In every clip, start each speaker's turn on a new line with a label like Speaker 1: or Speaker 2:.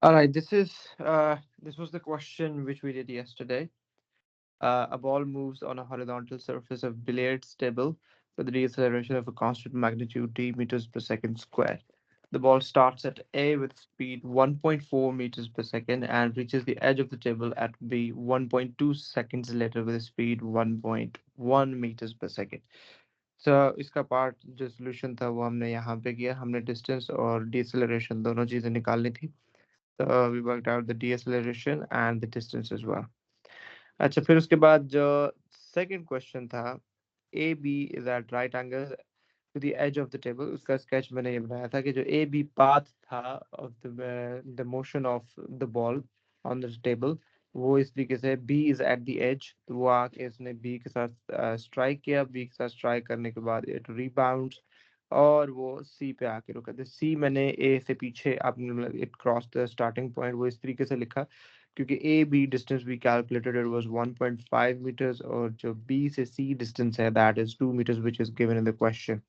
Speaker 1: All right, this was the question which we did yesterday. A ball moves on a horizontal surface of billiards table with a deceleration of a constant magnitude d meters per second square. The ball starts at A with speed 1.4 meters per second and reaches the edge of the table at B 1.2 seconds later with a speed 1.1 meters per second. So इसका part जो solution था वो हमने यहाँ पे किया, हमने distance और डिसलेरेशन दोनों चीज़ें निकालनी थी. So we worked out the deceleration and the distance as well. अच्छा, फिर उसके बाद जो सेकंड क्वेश्चन था, A B is at right angle to the edge of the table, उसका स्केच मैंने ये बनाया था कि जो ए बी पाथ था of the motion of the ball on the table, वो इस तरीके से B is at the edge, तो वो आके इसने बी के साथ स्ट्राइक किया, बी के साथ स्ट्राइक करने के बाद इट रीबाउंड्स और वो सी पे आके रुका. तो सी मैंने ए से पीछे आपने it cross the starting point, वो इस तरीके से लिखा क्योंकि A B distance we calculated it was 1.5 meters और जो बी से सी डिस्टेंस है that is 2 meters which is given in the question.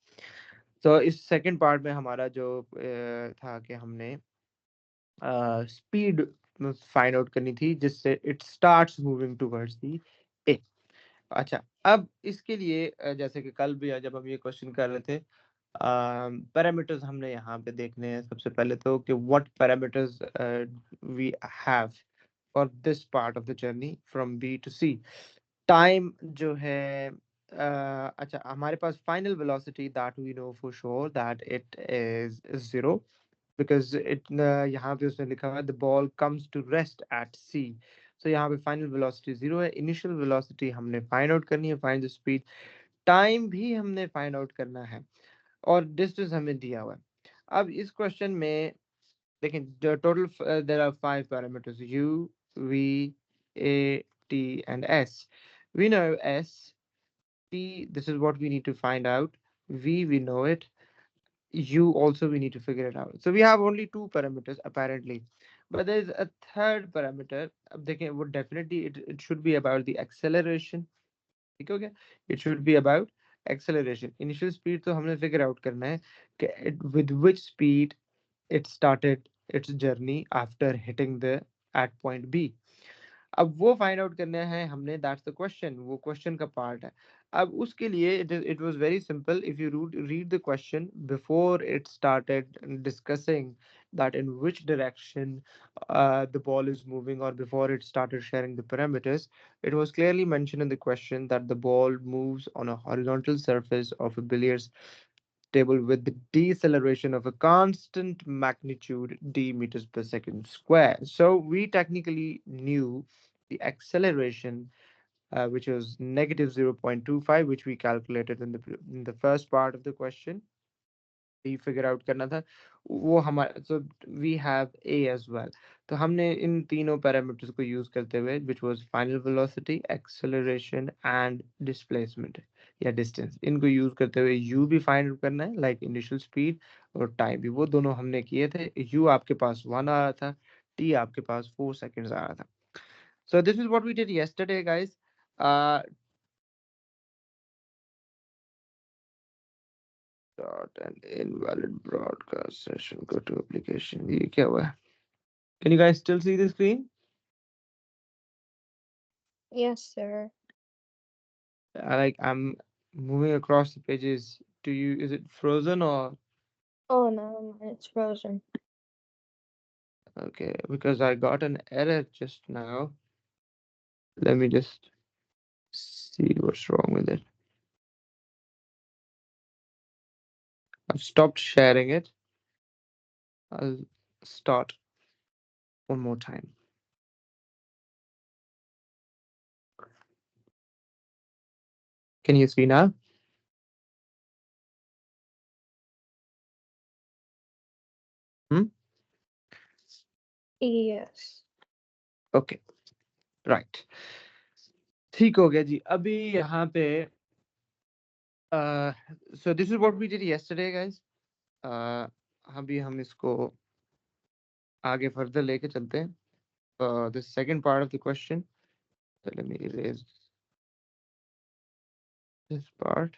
Speaker 1: तो इस सेकंड पार्ट में हमारा जो था कि हमने स्पीड फाइंड आउट करनी थी जिससे it starts moving towards the ए. अच्छा, अब इसके लिए जैसे कि कल भी जब हम ये क्वेश्चन कर रहे थे, पैरामीटर्स हमने यहाँ पे देखने हैं सबसे पहले तो कि what parameters we have for this part of the journey from B to C. Time जो है अच्छा, हमारे पास final velocity that we know for sure that it is 0 because it यहाँ पे उसने लिखा हुआ है the ball comes to rest at C. So यहाँ पे फाइनल वेलोसिटी 0 है. इनिशियल वेलोसिटी हमने फाइंड आउट करनी है, फाइंड द स्पीड. टाइम भी हमने फाइंड आउट करना है और डिस्टेंस हमें दिया हुआ है. अब इस क्वेश्चन में लेकिन total there are 5 parameters u v a t and s. We know s, t, this is what we need to find out. V, we know it. U also we need to figure it out. So we have only two parameters apparently, but there is a third parameter. अब देखें वो definitely it should be about the acceleration. ठीक हो गया? It should be about acceleration. Initial speed तो हमने figure out करना है कि with which speed it started its journey after hitting the at point B. अब वो फाइंड आउट करना है हमने, दैट्स द क्वेश्चन, वो क्वेश्चन का पार्ट है. अब उसके लिए it was very simple. If you read the question before it started discussing that in which direction the ball is moving or before it started sharing the parameters, it was clearly mentioned in the question that the ball moves on a horizontal surface of a billiards table with the deceleration of a constant magnitude d meters per second square. So we technically knew the acceleration, which was negative 0.25, which we calculated in the first part of the question. भी figure out करना था वो हमारा. So we have a as well. तो हमने इन तीनों parameters को यूज करते हुए which was final velocity, acceleration and displacement या डिस्टेंस, इनको यूज करते हुए यू भी फाइंड आउट करना है लाइक इनिशियल स्पीड, और टाइम भी, वो दोनों हमने किए थे. यू आपके पास 1 आ रहा था, टी आपके पास 4 सेकंड्स आ रहा था. So this is what we did yesterday guys. Dot and invalid broadcast session, go to application, ये क्या हुआ है? Can you guys still see the screen?
Speaker 2: Yes, sir.
Speaker 1: I'm moving across the pages. Do you, is it frozen or
Speaker 2: Oh no, it's frozen.
Speaker 1: okay? Because I got an error just now. Let me just see what's wrong with it. I've stopped sharing it. I'll start one more time. Can you see now? Hmm?
Speaker 2: Yes.
Speaker 1: Okay, right. ठीक हो गया जी. अभी यहाँ पे so this is what we did yesterday, guys. अभी हम इसको आगे फर्दर लेके चलते हैं. The second part of the question. So let me erase this part.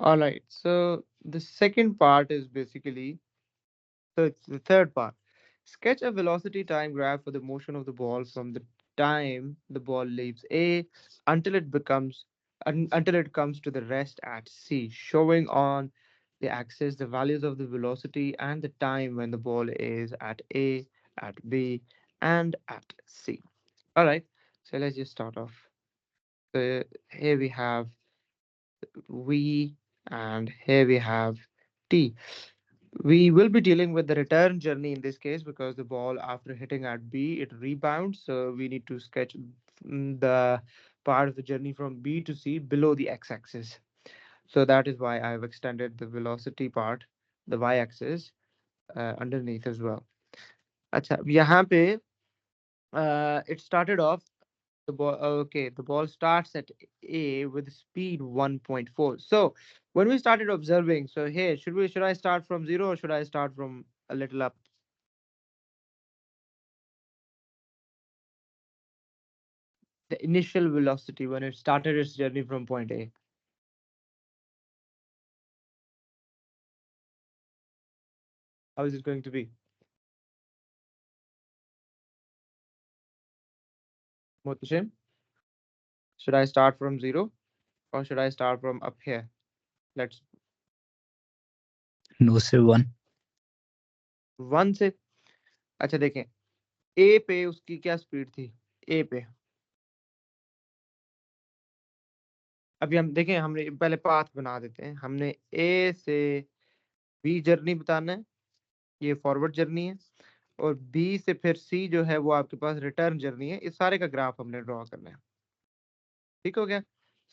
Speaker 1: All right. So the second part is basically the third part. Sketch a velocity time graph for the motion of the ball from the time the ball leaves A until it becomes until it comes to the rest at C, showing on the axis the values of the velocity and the time when the ball is at A, at B, and at C. All right. So let's just start off. So here we have V and here we have T. We will be dealing with the return journey in this case because the ball after hitting at B, it rebounds. So we need to sketch the part of the journey from B to C below the x-axis. So that is why I've extended the velocity part, the y-axis, underneath as well. अच्छा यहाँ पे it started off the ball. Okay, the ball starts at A with speed 1.4. So when we started observing, so here should I start from zero or should I start from a little up? The initial velocity when it started its journey from point A. How is it going to be? Muhtashim, should I start from zero or should I start from up here? Let's
Speaker 3: No, sir, 1.
Speaker 1: one से अच्छा देखें A पे उसकी क्या speed थी A पे अभी हम देखें हमने पहले पाथ बना देते हैं हमने A से B जर्नी बताना है ये फॉरवर्ड जर्नी है और B से फिर C जो है वो आपके पास रिटर्न जर्नी है इस सारे का ग्राफ हमने ड्रॉ करना है ठीक हो गया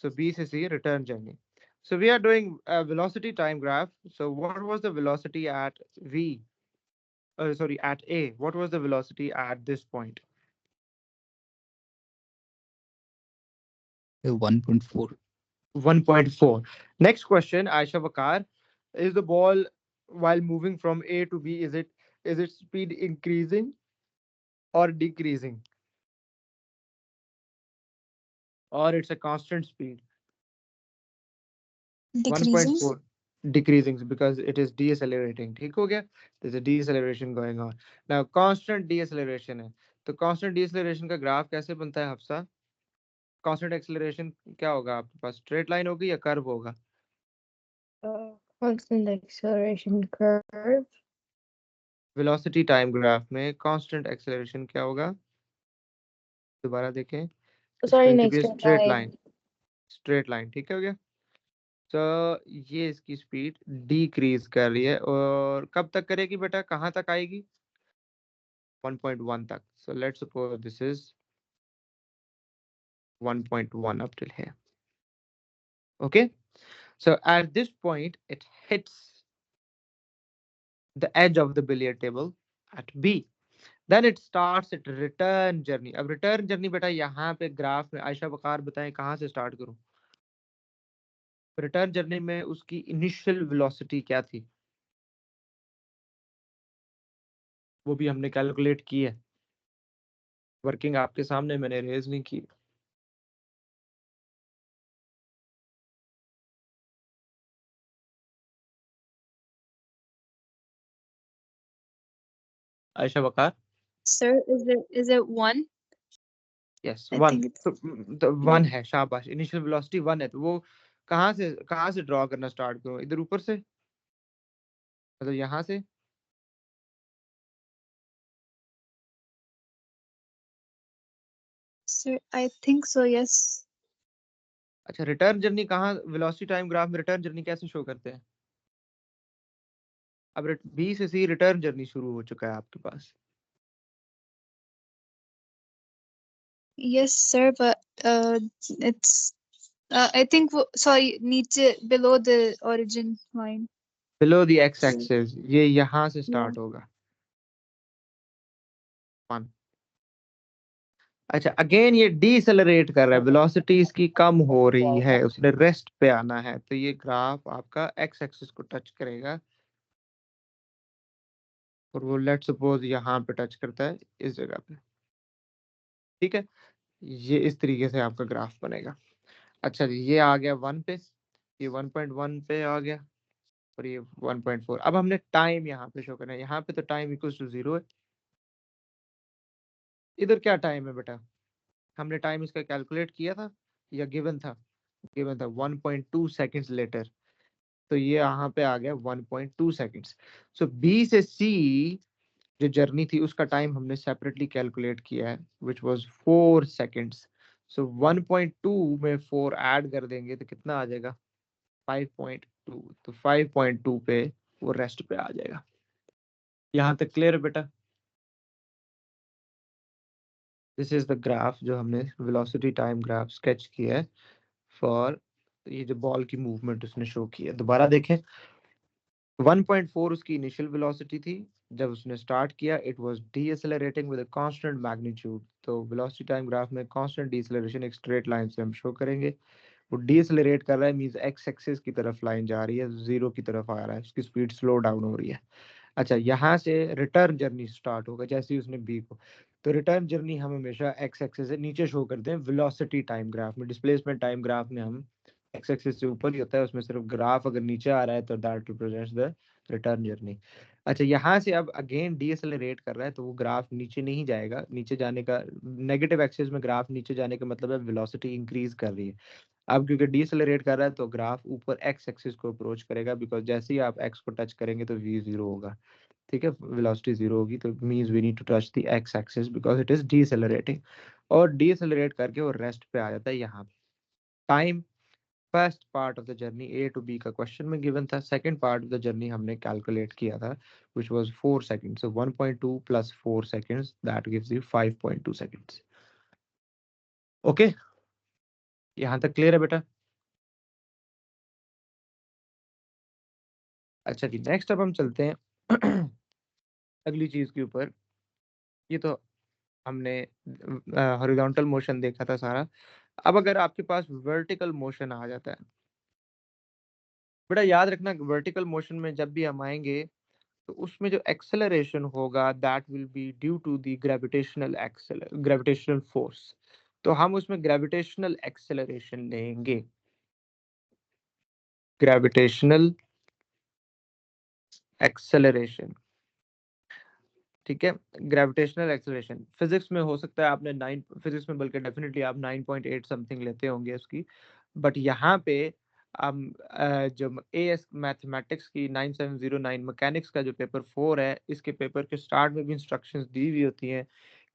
Speaker 1: so B से C return journey so we are doing a velocity time graph so what was the velocity at V sorry at A what was the velocity at this point
Speaker 3: 1.4.
Speaker 1: 1.4 next question Aisha Vakar is the ball while moving from A to B is its speed increasing or decreasing or it's a constant speed
Speaker 4: Decreasing.
Speaker 1: 1.4 decreasing because it is decelerating ठीक हो गया there's a deceleration going on now constant deceleration है तो constant deceleration का graph कैसे बनता है Hafsa constant acceleration क्या होगा आपके पास straight line होगी या curve होगा
Speaker 2: Constant acceleration curve.
Speaker 1: velocity time graph में constant acceleration क्या होगा दोबारा देखें it's
Speaker 2: Sorry,
Speaker 1: going to
Speaker 2: next
Speaker 1: be a
Speaker 2: line.
Speaker 1: straight line ठीक हो गया तो ये इसकी स्पीड डिक्रीज कर रही है और कब तक करेगी बेटा कहाँ तक आएगी 1.1 तक so let's suppose this is 1.1 up till here okay so at this point it hits the edge of the billiard table at B then it starts its return journey अब return journey बेटा यहाँ पे graph में आयशा वकार बताएं कहाँ से start करूं return journey में उसकी इनिशियल वेलोसिटी क्या थी वो भी हमने कैलकुलेट की है वर्किंग आपके सामने मैंने रेज नहीं की आयशा वकार
Speaker 4: Sir, is it 1?
Speaker 1: Yes
Speaker 4: I
Speaker 1: one
Speaker 4: think it's
Speaker 1: तो वन है शाबाश इनिशियल वेलोसिटी वन है तो वो कहाँ से ड्रॉ करना स्टार्ट करूं इधर ऊपर से मतलब यहाँ से
Speaker 4: sir. I think so. Yes.
Speaker 1: अच्छा रिटर्न जर्नी कहाँ वेलोसिटी टाइम ग्राफ में रिटर्न जर्नी कैसे शो करते हैं अब बी से सी रिटर्न जर्नी शुरू हो चुका है आपके पास
Speaker 4: Yes, sir. But it's I think sorry, नीचे below the origin line.
Speaker 1: Below the X axis ये यहाँ से
Speaker 4: Yeah.
Speaker 1: स्टार्ट होगा वन अच्छा अगेन ये डीसेलरेट कर रहा है वेलोसिटी इसकी कम हो रही है उसने रेस्ट पे आना है तो ये ग्राफ आपका एक्स एक्सिस को टच करेगा और वो लेट्स सपोज यहाँ पे टच करता है इस जगह पे ठीक है ये इस तरीके से आपका ग्राफ बनेगा अच्छा जी ये आ गया वन पे ये 1.1 पे आ गया और ये 1.4। अब हमने टाइम यहाँ पे शो करना है, यहाँ पे तो टाइम इक्वल्स टू 0 है। इधर क्या टाइम है बेटा, हमने टाइम इसका कैलकुलेट किया था या गिवन था? गिवन था 1.2 सेकेंड्स लेटर, तो ये यहाँ पे आ गया 1.2 सेकेंड्स। सो बी से सी जो जर्नी थी उसका टाइम हमने सेपरेटली कैलकुलेट किया है विच वाज 4 सेकेंड्स। सो 1.2 में 4 ऐड कर देंगे तो कितना आ जाएगा 5.2। तो 5.2 पे वो रेस्ट पे आ जाएगा। यहाँ तक क्लियर है बेटा? दिस इज द ग्राफ जो हमने वेलोसिटी टाइम ग्राफ स्केच किया है फॉर ये जो बॉल की मूवमेंट उसने शो की है। दोबारा देखें, 1.4 उसकी इनिशियल वेलोसिटी थी जब उसने स्टार्ट किया, it was decelerating with a constant magnitude. तो वेलोसिटी टाइम ग्राफ में कांस्टेंट डीएसेलरेशन एक स्ट्रेट लाइन से हम शो करेंगे। वो डीएसेलरेट कर रहा है मींस एक्स एक्सिस की तरफ लाइन जा रही है, जीरो की तरफ आ रहा है, उसकी स्पीड स्लो डाउन हो रही है। अच्छा, यहाँ से रिटर्न जर्नी स्टार्ट होगा जैसे ही उसने बी को, तो रिटर्न जर्नी हम हमेशा एक्स एक्सिस से नीचे शो करते हैं वेलोसिटी टाइम ग्राफ में। डिस्प्लेसमेंट टाइम ग्राफ में हम एक्स एक्सिस से ऊपर ही होता है, उसमें सिर्फ ग्राफ अगर नीचे आ रहा है तो that represents the return journey. अच्छा, यहाँ से अब अगेन डीएसेलरेट कर रहा है तो वो ग्राफ नीचे नहीं जाएगा, नीचे जाने का नेगेटिव एक्सिस में ग्राफ नीचे जाने का मतलब है वेलोसिटी इंक्रीज कर रही है। अब क्योंकि डीएसेलरेट कर रहा है तो ग्राफ ऊपर एक्स एक्सिस को अप्रोच करेगा, बिकॉज जैसे ही आप एक्स को टच करेंगे तो वी जीरो होगा। ठीक है, वेलोसिटी जीरो होगी तो means we need to touch the X axis because it is decelerating. और डीसेलरेट करके वो रेस्ट पे आ जाता है यहाँ पे। Time first part of the journey A to B का क्वेश्चन में गिवन था, second part of the journey हमने कैलकुलेट किया था which was 4 seconds. So 1.2 plus 4 seconds that gives you 5.2 seconds. Okay, यहाँ तक क्लियर है बेटा? अच्छा जी, नेक्स्ट अब हम चलते हैं अगली चीज के ऊपर। ये तो हमने हॉरिजॉन्टल मोशन देखा था सारा। अब अगर आपके पास वर्टिकल मोशन आ जाता है, बेटा याद रखना वर्टिकल मोशन में जब भी हम आएंगे तो उसमें जो एक्सेलरेशन होगा that will be due to the gravitational force. तो हम उसमें ग्रेविटेशनल एक्सेलरेशन लेंगे, ग्रेविटेशनल एक्सेलरेशन। ठीक है, ग्रेविटेशनल एक्सेलरेशन फिजिक्स में हो सकता है आपने 9 फिजिक्स में, बल्कि डेफिनेटली आप 9.8 समथिंग लेते होंगे उसकी। बट यहाँ पे हम जो ए एस मैथमेटिक्स की 9709 मैकेनिक्स का जो पेपर 4 है, इसके पेपर के स्टार्ट में भी इंस्ट्रक्शंस दी हुई होती हैं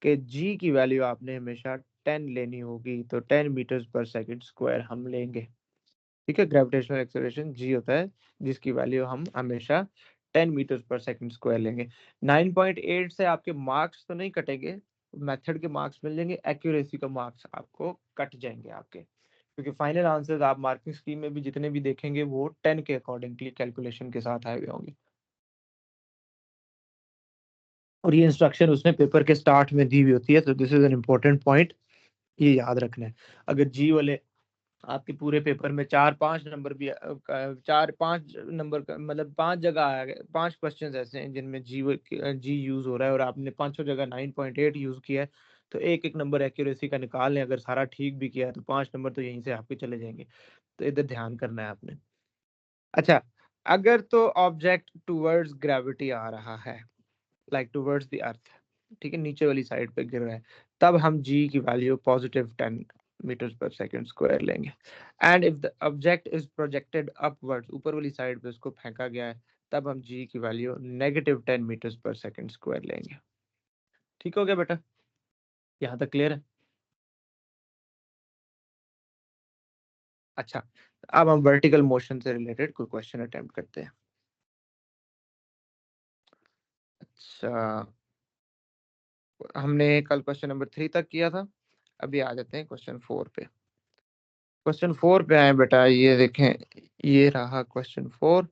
Speaker 1: कि जी की वैल्यू आपने हमेशा 10 लेनी होगी, तो 10 मीटर्स पर सेकंड स्क्वायर हम लेंगे। ठीक है, ग्रेविटेशनल एक्सेलरेशन जी होता है जिसकी वैल्यू हम हमेशा 10 मीटर पर सेकंड स्क्वायर लेंगे। 9.8 से आपके मार्क्स तो नहीं कटेंगे, मेथड के मार्क्स मिल जाएंगे, एक्यूरेसी का मार्क्स आपको कट जाएंगे आपके, क्योंकि फाइनल आंसर्स आप मार्किंग स्कीम में भी जितने भी देखेंगे वो 10 के अकॉर्डिंगली कैलकुलेशन के साथ आए हुए होंगे। और ये इंस्ट्रक्शन उसने पेपर के स्टार्ट में दी हुई होती है, तो this is an important point, ये याद रखना है। अगर जी वाले आपके पूरे पेपर में 4-5 नंबर भी 4-5 नंबर का मतलब 5 जगह आ गए, 5 क्वेश्चंस ऐसे हैं जिनमें जी यूज हो रहा है और आपने 5 जगह 9.8 यूज किया है, तो एक एक नंबर एक्यूरेसी का निकाल लें। अगर सारा ठीक भी किया है तो 5 नंबर तो यहीं से आपके चले जाएंगे, तो इधर ध्यान करना है आपने। अच्छा, अगर तो ऑब्जेक्ट टूवर्ड्स ग्रेविटी आ रहा है, लाइक टूवर्ड्स द अर्थ, ठीक है, नीचे वाली साइड पे गिर रहा है, तब हम जी की वैल्यू पॉजिटिव 10 मीटर्स पर सेकंड स्क्वायर लेंगे। And if the object is projected upwards, ऊपर वाली साइड पे उसको फेंका गया है, तब हम जी की वैल्यू नेगेटिव 10 मीटर्स पर सेकंड स्क्वायर लेंगे। ठीक हो गया बेटा? यहाँ तक क्लियर है? अच्छा, अब हम वर्टिकल मोशन से रिलेटेड कोई क्वेश्चन अटेम्प्ट करते हैं। अच्छा, हमने कल क्वेश्चन नंबर 3 तक किया था, अभी आ जाते हैं क्वेश्चन 4 पे। क्वेश्चन 4 पे आए बेटा, ये देखें, ये रहा क्वेश्चन 4।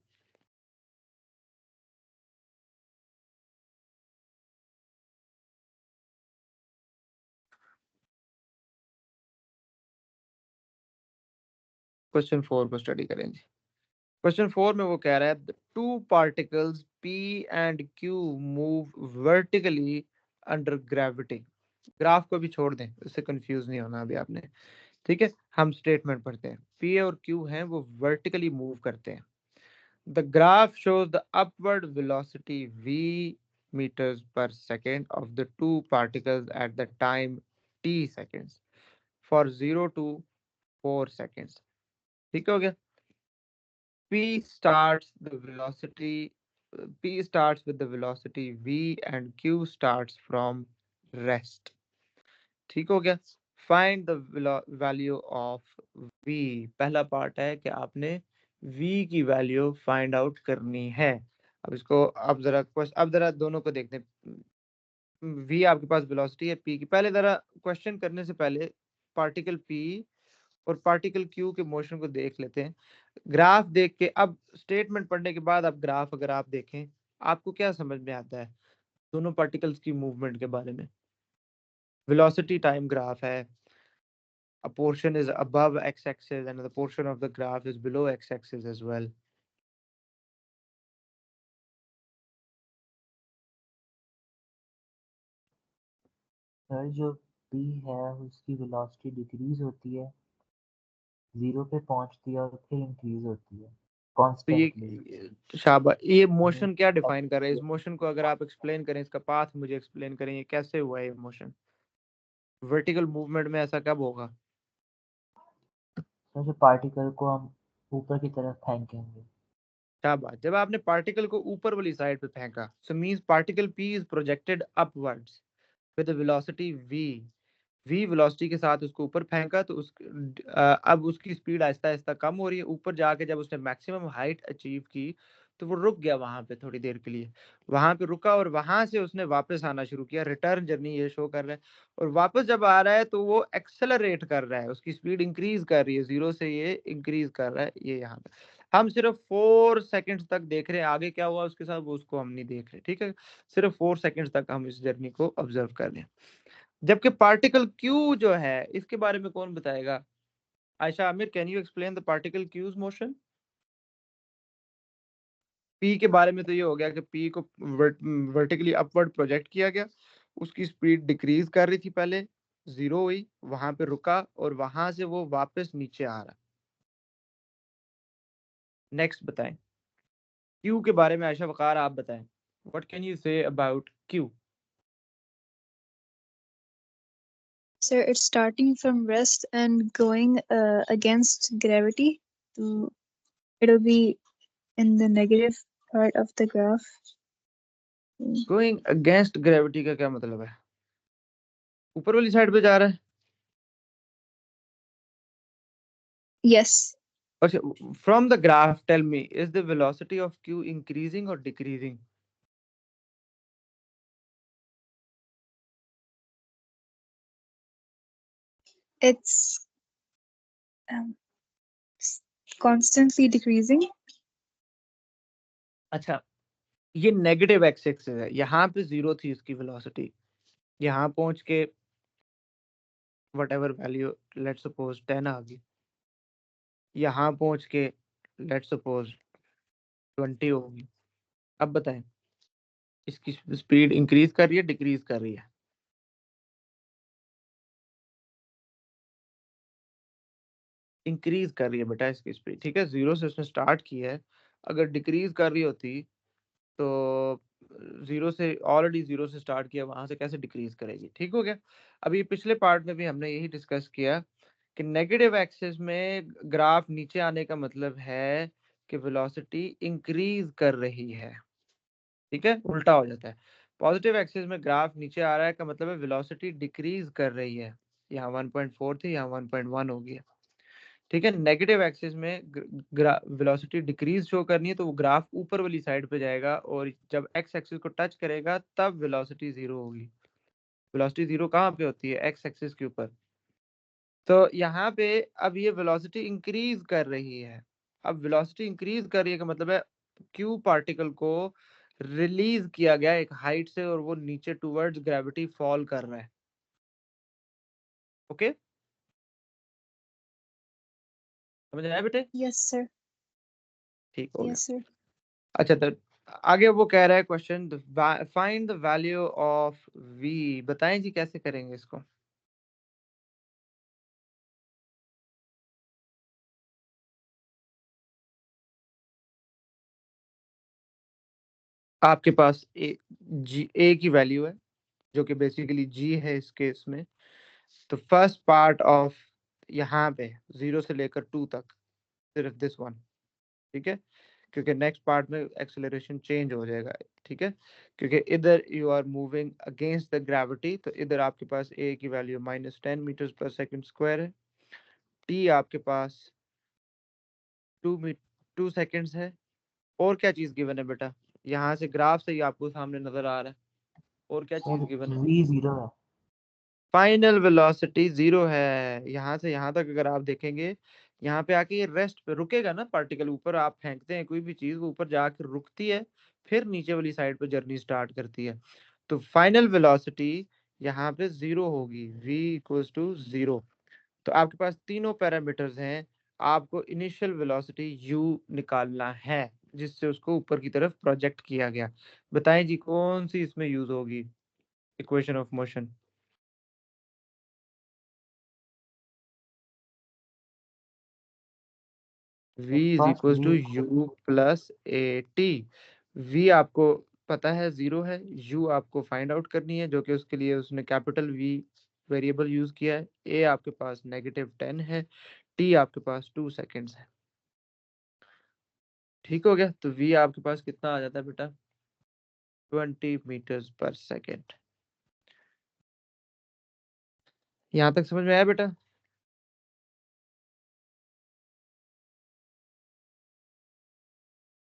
Speaker 1: क्वेश्चन 4 को स्टडी करेंगे। क्वेश्चन 4 में वो कह रहा है two particles P and Q move vertically under gravity. Graph को भी छोड़ दें, उससे कंफ्यूज नहीं होना अभी आपने। ठीक है, हम स्टेटमेंट पढ़ते हैं। P और Q हैं वो वर्टिकली मूव करते हैं। The graph shows the upward velocity v meters per second of the two particles at the time t seconds for 0 to 4 seconds. ठीक हो गया। P starts the velocity P starts with the velocity v and Q starts from rest. ठीक हो गया। Find the value of v। पहला part है कि आपने v की वैल्यू फाइंड आउट करनी है। अब इसको अब जरा दोनों को देखते हैं। v आपके पास वेलोसिटी है p की। पहले जरा क्वेश्चन करने से पहले पार्टिकल p और पार्टिकल q के मोशन को देख लेते हैं। ग्राफ देख के, अब स्टेटमेंट पढ़ने के बाद अब ग्राफ अगर आप देखें, आपको क्या समझ में आता है दोनों पार्टिकल्स की मूवमेंट के बारे में? वेलोसिटी टाइम ग्राफ है, a portion is above x-axis and the portion of the graph is below x-axis as well.
Speaker 3: Sir जो p है उसकी वेलोसिटी डिक्रीज होती है, 0 पे पहुंचती है और फिर इंक्रीज होती है
Speaker 1: तो
Speaker 3: कॉन्स्टेंटली।
Speaker 1: शाबाश, ये मोशन क्या डिफाइन कर रहा है? इस मोशन को अगर आप एक्सप्लेन करें, इसका पाथ मुझे एक्सप्लेन करें, ये कैसे हुआ है ये मोशन? वर्टिकल मूवमेंट में ऐसा कब होगा?
Speaker 3: सर जो पार्टिकल को हम ऊपर की तरफ फेंकेंगे।
Speaker 1: शाबाश, जब आपने पार्टिकल को ऊपर वाली साइड पे फेंका, सो means particle p is projected upwards with velocity v velocity के साथ उसको ऊपर फेंका, तो अब उसकी स्पीड आहिस्ता आहिस्ता कम हो रही है। ऊपर जाके जब उसने मैक्सिमम हाइट अचीव की तो वो रुक गया वहां पे थोड़ी देर के लिए, वहां पे रुका और वहां से उसने वापस आना शुरू किया। रिटर्न जर्नी ये शो कर रहा है, और वापस जब आ रहा है तो वो एक्सेलरेट कर रहा है, उसकी स्पीड इंक्रीज कर रही है, 0 से ये इंक्रीज कर रहा है। ये यहाँ पे हम सिर्फ 4 सेकंड्स तक देख रहे हैं, आगे क्या हुआ उसके साथ वो उसको हम नहीं देख रहे। ठीक है, सिर्फ 4 सेकंड्स तक हम इस जर्नी को ऑब्जर्व कर रहे हैं। जबकि पार्टिकल क्यू जो है, इसके बारे में कौन बताएगा? Ayesha Aamir, can you explain the particle Q's motion? P के बारे में तो ये हो गया कि पी को वर्टिकली अपवर्ड प्रोजेक्ट किया गया, उसकी स्पीड डिक्रीज कर रही थी, पहले 0 हुई, वहां पे रुका और वहां से वो वापस नीचे आ रहा। नेक्स्ट बताएं, क्यू के बारे में आयशा वकार आप बताएं, what can you say about Q?
Speaker 4: Sir, it's starting from rest and going against gravity. So it'll be in the negative part of the graph.
Speaker 1: Going against gravity का क्या मतलब है? ऊपर वाली साइड पे जा रहा है?
Speaker 4: Yes,
Speaker 1: अच्छा, from the graph tell me, is the velocity of q increasing or decreasing?
Speaker 4: it's um, constantly decreasing.
Speaker 1: अच्छा, ये नेगेटिव एक्स एक्सिस है, यहाँ पे 0 थी इसकी वेलोसिटी, यहाँ पहुंच के whatever वैल्यू, लेट्स सपोज 10 आ गई, यहाँ पहुंच के लेट्स सपोज 20 होगी। अब बताएं, इसकी स्पीड इंक्रीज कर रही है, डिक्रीज कर रही है? इंक्रीज कर रही है बेटा इसकी स्पीड। ठीक है, 0 से उसने स्टार्ट की है, अगर डिक्रीज कर रही होती तो 0 से, ऑलरेडी 0 से स्टार्ट किया, वहां से कैसे डिक्रीज करेगी? ठीक हो गया। अभी पिछले पार्ट में भी हमने यही डिस्कस किया कि नेगेटिव एक्सिस में ग्राफ नीचे आने का मतलब है कि वेलोसिटी इंक्रीज कर रही है। ठीक है, उल्टा हो जाता है। पॉजिटिव एक्सिस में ग्राफ नीचे आ रहा है का मतलब है वेलोसिटी डिक्रीज कर रही है, यहाँ 1.4 थी, यहाँ 1.1 हो गया। ठीक है, नेगेटिव एक्सिस में वेलोसिटी डिक्रीज शो करनी है तो वो ग्राफ ऊपर वाली साइड पे जाएगा, और जब एक्स एक्सिस को टच करेगा तब वेलोसिटी 0 होगी। वेलोसिटी 0 कहाँ पे होती है? एक्स एक्सिस के ऊपर। तो यहाँ पे अब ये वेलोसिटी इंक्रीज कर रही है। अब वेलोसिटी इंक्रीज कर रही है का मतलब है क्यू पार्टिकल को रिलीज किया गया एक हाइट से, और वो नीचे टुवर्ड्स ग्रेविटी फॉल कर रहा है। ओके, समझ आया बेटे?
Speaker 4: Yes, sir.
Speaker 1: ठीक हो गया।
Speaker 4: Yes, sir.
Speaker 1: अच्छा, तो आगे वो कह रहा है question, find the value of v। बताएं जी कैसे करेंगे इसको? आपके पास ए की वैल्यू है जो कि बेसिकली जी है इस केस में। तो फर्स्ट पार्ट ऑफ यहाँ पे 0 से लेकर 2 तक सिर्फ दिस वन, ठीक है, क्योंकि नेक्स्ट पार्ट में एक्सेलरेशन चेंज हो जाएगा, ठीक है, क्योंकि इधर you are moving against the gravity, तो इधर आपके पास ए की वैल्यू -10 मीटर पर सेकंड स्क्वायर है, टी आपके पास 2 सेकेंड्स है। और क्या चीज गिवन है बेटा, यहाँ से ग्राफ से ही आपको सामने नजर आ रहा है, और क्या चीज
Speaker 3: सर
Speaker 1: गिवन है?
Speaker 3: v 0 है।
Speaker 1: फाइनल वेलोसिटी 0 है। यहाँ से यहाँ तक अगर आप देखेंगे, यहाँ पे आके ये रेस्ट पे रुकेगा ना, पार्टिकल ऊपर आप फेंकते हैं कोई भी चीज, वो ऊपर जाके रुकती है, फिर नीचे वाली साइड पे जर्नी स्टार्ट करती है। तो फाइनल वेलोसिटी यहाँ पे 0 होगी, v इक्वल्स टू 0। तो आपके पास तीनों पैरामीटर्स हैं, आपको इनिशियल वेलोसिटी u निकालना है जिससे उसको ऊपर की तरफ प्रोजेक्ट किया गया। बताएं जी कौन सी इसमें यूज होगी equation of motion? v is
Speaker 3: first
Speaker 1: equal
Speaker 3: v
Speaker 1: to u plus a t. v आपको पता है 0 है, u आपको फाइंड आउट करनी है, जो कि उसके लिए उसने कैपिटल v वेरिएबल यूज किया है, a आपके पास -10 है, t आपके पास 2 सेकेंड्स है। ठीक हो गया, तो v आपके पास कितना आ जाता है बेटा? 20 मीटर्स पर सेकेंड। यहां तक समझ में आया बेटा?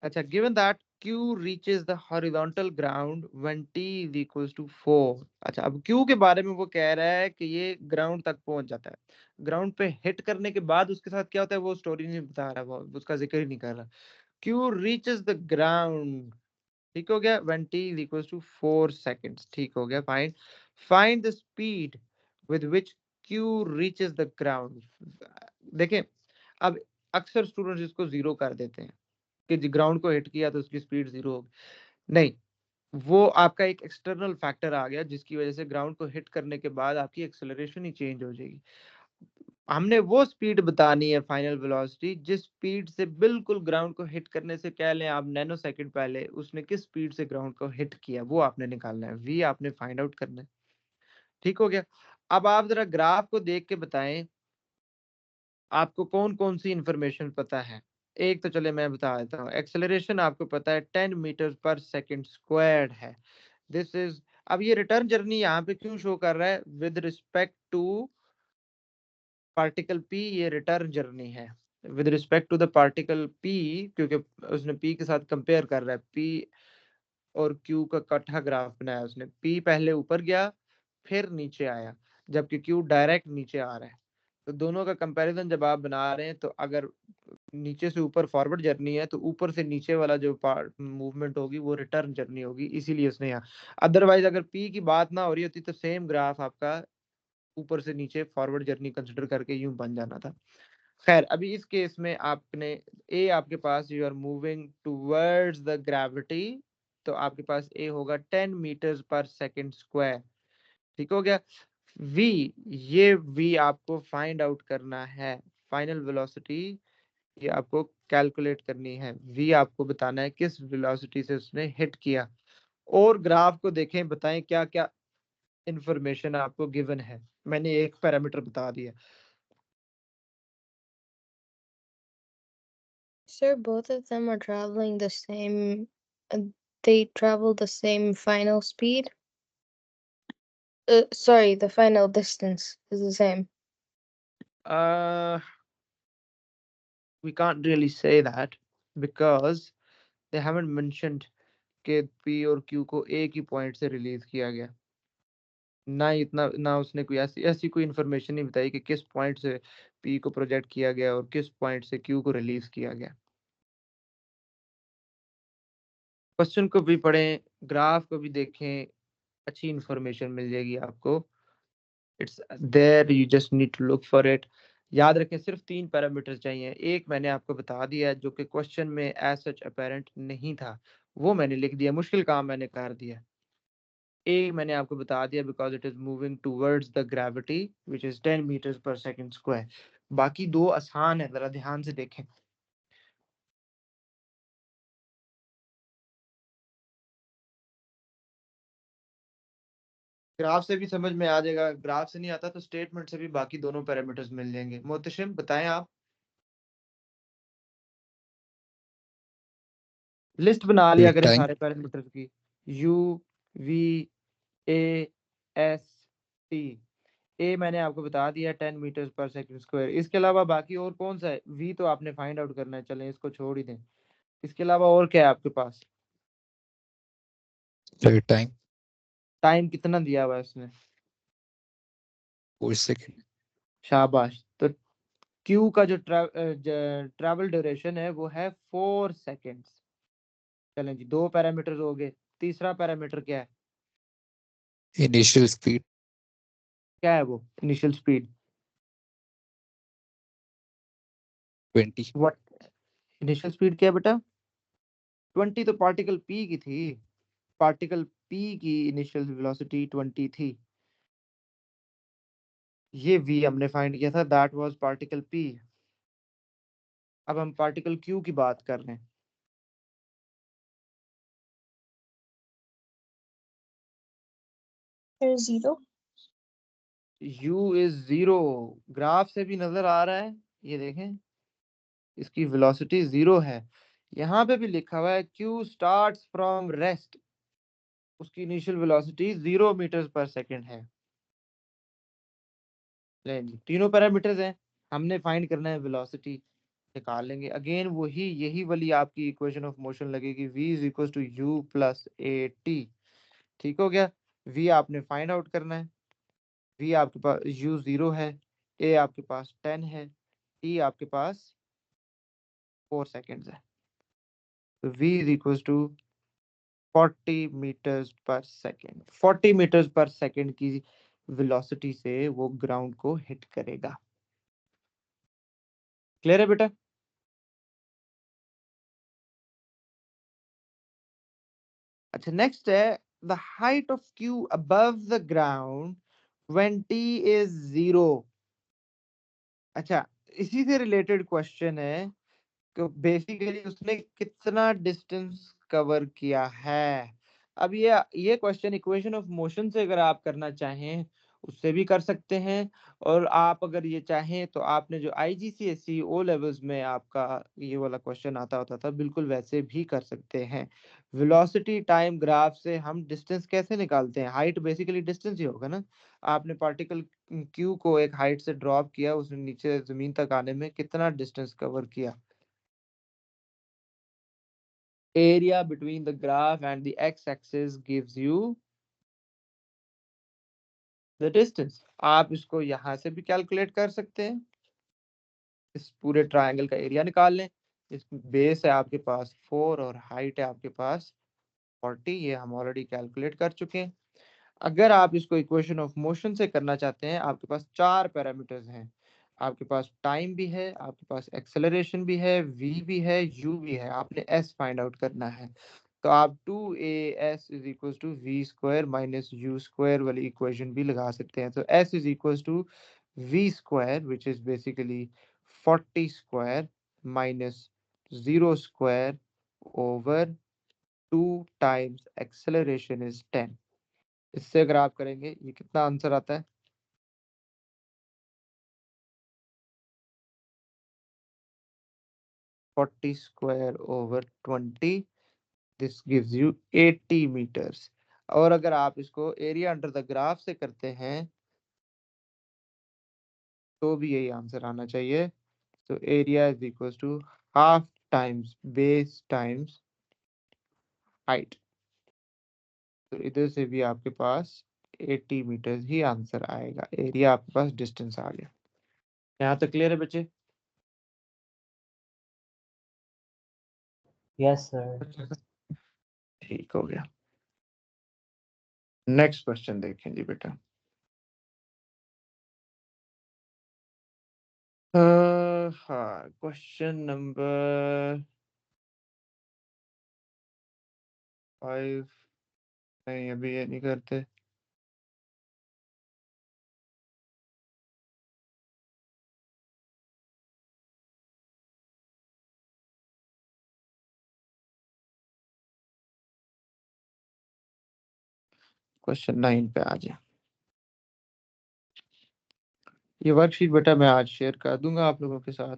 Speaker 1: अच्छा, given that Q reaches the horizontal ground when T is equals to 4। अच्छा, अब Q के बारे में वो कह रहा है कि ये ग्राउंड तक पहुंच जाता है, ग्राउंड पे हिट करने के बाद उसके साथ क्या होता है वो स्टोरी नहीं बता रहा, वो उसका जिक्र ही नहीं कर रहा। Q reaches the ground, ठीक हो गया, when T is equals to 4 seconds, ठीक हो गया, fine. Find the speed with which Q reaches the ground। देखें, अब अक्सर स्टूडेंट्स इसको 0 कर देते हैं कि ग्राउंड को हिट किया तो उसकी स्पीड 0 होगी। नहीं, वो आपका एक एक्सटर्नल फैक्टर आ गया जिसकी वजह से ग्राउंड को हिट करने के बाद आपकी एक्सेलरेशन ही चेंज हो जाएगी। हमने वो स्पीड बतानी है फाइनल वेलोसिटी जिस स्पीड से बिल्कुल ग्राउंड को हिट करने से कह लें आप नैनो सेकंड पहले उसने किस स्पीड से ग्राउंड को हिट किया, वो आपने निकालना है, वी आपने फाइंड आउट करना है। ठीक हो गया। अब आप जरा ग्राफ को देख के बताएं आपको कौन कौन सी इंफॉर्मेशन पता है। एक तो चले मैं बता देता हूँ, एक्सेलरेशन आपको पता है 10 मीटर पर सेकंड स्क्वायर्ड है। दिस इज, अब ये रिटर्न जर्नी यहाँ पे क्यों शो कर रहा है? With respect to particle P ये रिटर्न जर्नी है, with respect to the particle P, क्योंकि उसने पी के साथ कंपेयर कर रहा है, पी और क्यू का इकट्ठा ग्राफ बनाया उसने, पी पहले ऊपर गया फिर नीचे आया, जबकि क्यू डायरेक्ट नीचे आ रहा है। तो दोनों का कंपैरिजन जब आप बना रहे हैं तो अगर नीचे से ऊपर फॉरवर्ड जर्नी है तो ऊपर से नीचे वाला जो पार्ट मूवमेंट होगी वो रिटर्न जर्नी होगी, इसीलिए उसने यहाँ। अदरवाइज अगर पी की बात ना हो रही होती तो सेम ग्राफ आपका ऊपर से नीचे फॉरवर्ड जर्नी कंसिडर करके यूं बन जाना था। खैर, अभी इस केस में आपने ए आपके पास you are moving towards the gravity, तो आपके पास ए होगा 10 मीटर्स पर सेकंड स्क्वायर। ठीक हो गया। वी, ये वी आपको फाइंड आउट करना है, फाइनल वेलोसिटी ये आपको कैलकुलेट करनी है, वी आपको बताना है किस वेलोसिटी से उसने हिट किया। और ग्राफ को देखें, बताएं क्या क्या इंफॉर्मेशन आपको गिवन है। मैंने एक पैरामीटर बता दिया।
Speaker 2: Sir, both of them are traveling the same. They travel the same final speed. Sorry, the final distance is the same.
Speaker 1: We can't really say that because they haven't mentioned कि P और Q को एक ही point से release किया गया, ना इतना, ना उसने कोई ऐसी ऐसी कोई इंफॉर्मेशन नहीं बताई कि किस पॉइंट से P को प्रोजेक्ट किया गया और किस पॉइंट से Q को रिलीज किया गया। क्वेश्चन को भी पढ़ें, ग्राफ को भी देखें, अच्छी इंफॉर्मेशन मिल जाएगी आपको। It's there, you just need to look for it. याद रखें सिर्फ 3 पैरामीटर चाहिए, एक मैंने आपको बता दिया जो कि क्वेश्चन में एज सच अपेरेंट नहीं था, वो मैंने लिख दिया, मुश्किल काम मैंने कर दिया। एक मैंने आपको बता दिया because it is moving towards the gravity which is 10 meters पर सेकंड स्क्वायर। बाकी 2 आसान है, जरा ध्यान से देखें। ग्राफ से भी समझ में आ जाएगा, ग्राफ से नहीं आता तो स्टेटमेंट से भी बाकी दोनों पैरामीटर्स मिल जाएंगे। मोहतशिम बताएं आप, लिस्ट बना लिया करें
Speaker 5: टाइम
Speaker 1: सारे पैरामीटर्स की, u v a s t. ए मैंने आपको बता दिया 10 मीटर पर सेकंड स्क्वायर। इसके अलावा बाकी और कौन सा है? वी तो आपने फाइंड आउट करना है, चलें इसको छोड़ ही दें। इसके अलावा और क्या है आपके पास?
Speaker 5: टाइम
Speaker 1: टाइम कितना दिया हुआ है उसने?
Speaker 5: 4 सेकंड।
Speaker 1: शाबाश। तो क्यू का जो ट्रैवल ड्यूरेशन है वो है 4 सेकेंड्स। चलें जी, दो पैरामीटर हो गए। तीसरा पैरामीटर क्या है?
Speaker 5: इनिशियल स्पीड
Speaker 1: क्या है वो initial speed?
Speaker 5: 20।
Speaker 1: What initial speed क्या है बेटा? 20 तो पार्टिकल पी की थी। पार्टिकल पी की इनिशियल वेलोसिटी 20 थी। ये वी हमने फाइंड किया था, दैट वाज पार्टिकल पी। अब हम पार्टिकल क्यू की बात कर रहे हैं।
Speaker 4: Sir, 0.
Speaker 1: u is 0। ग्राफ से भी नजर आ रहा है, ये देखें इसकी वेलोसिटी 0 है। यहाँ पे भी लिखा हुआ है q स्टार्ट्स फ्रॉम रेस्ट, उसकी इनिशियल वेलोसिटी 0 मीटर पर सेकंड है। ले जी, तीनों पैरामीटर्स हैं, हमने फाइंड करना है वेलोसिटी, निकाल लेंगे। अगेन वही यही वाली आपकी इक्वेशन ऑफ मोशन लगेगी, v is equal to u plus a t. ठीक हो गया। v आपने फाइंड आउट करना है। v आपके पास u 0 है, a आपके पास 10 है, t आपके पास 4 सेकेंड्स है। तो v is equal to 40 meters पर सेकेंड। 40 मीटर्स पर सेकेंड की वेलोसिटी से वो ग्राउंड को हिट करेगा। क्लियर है बेटा? अच्छा, नेक्स्ट है the height of Q above the ground when t is 0। अच्छा, इसी से रिलेटेड क्वेश्चन है कि बेसिकली उसने कितना डिस्टेंस कवर किया है। अब ये क्वेश्चन इक्वेशन ऑफ मोशन से अगर आप करना चाहें उससे भी कर सकते हैं, और आप अगर ये चाहें तो आपने जो IGCSE ओ लेवल्स में आपका ये वाला क्वेश्चन आता होता था बिल्कुल वैसे भी कर सकते हैं। वेलोसिटी टाइम ग्राफ से हम डिस्टेंस कैसे निकालते हैं? हाइट बेसिकली डिस्टेंस ही होगा ना। आपने पार्टिकल क्यू को एक हाइट से ड्रॉप किया, उसने नीचे जमीन तक आने में कितना डिस्टेंस कवर किया। Area between the graph and the x-axis gives you the distance। आप इसको यहां से भी कैलकुलेट कर सकते हैं। इस पूरे ट्रायंगल का एरिया निकाल लें। इस बेस है आपके पास 4 और हाइट है आपके पास 40, ये हम ऑलरेडी कैलकुलेट कर चुके हैं। अगर आप इसको इक्वेशन ऑफ मोशन से करना चाहते हैं, आपके पास चार पैरामीटर्स हैं। आपके पास टाइम भी है, आपके पास एक्सेलरेशन भी है, v भी है, u भी है, आपने s फाइंड आउट करना है। तो आप 2as is equal to we square minus you square वाली इक्वेशन भी लगा सकते हैं। तो s is equal to we square which is basically 40 square minus 0 square over 2 times acceleration is 10। इससे अगर आप करेंगे ये कितना आंसर आता है? Forty square over 20, this gives you 80 meters. और अगर आप इसको एरिया अंडर द ग्राफ से करते हैं तो भी यही आंसर आना चाहिए। तो area is equal to half times base times height. तो इधर से भी आपके पास 80 मीटर्स ही आंसर आएगा। एरिया आपके पास डिस्टेंस आ गया। यहाँ तक क्लियर है बच्चे?
Speaker 3: Yes sir.
Speaker 1: ठीक हो गया। नेक्स्ट क्वेश्चन देखें जी बेटा। हाँ, क्वेश्चन नंबर 5। नहीं, अभी ये नहीं करते। क्वेश्चन 9 पे आ जाए। ये वर्कशीट बेटा मैं आज शेयर कर दूंगा आप लोगों के साथ।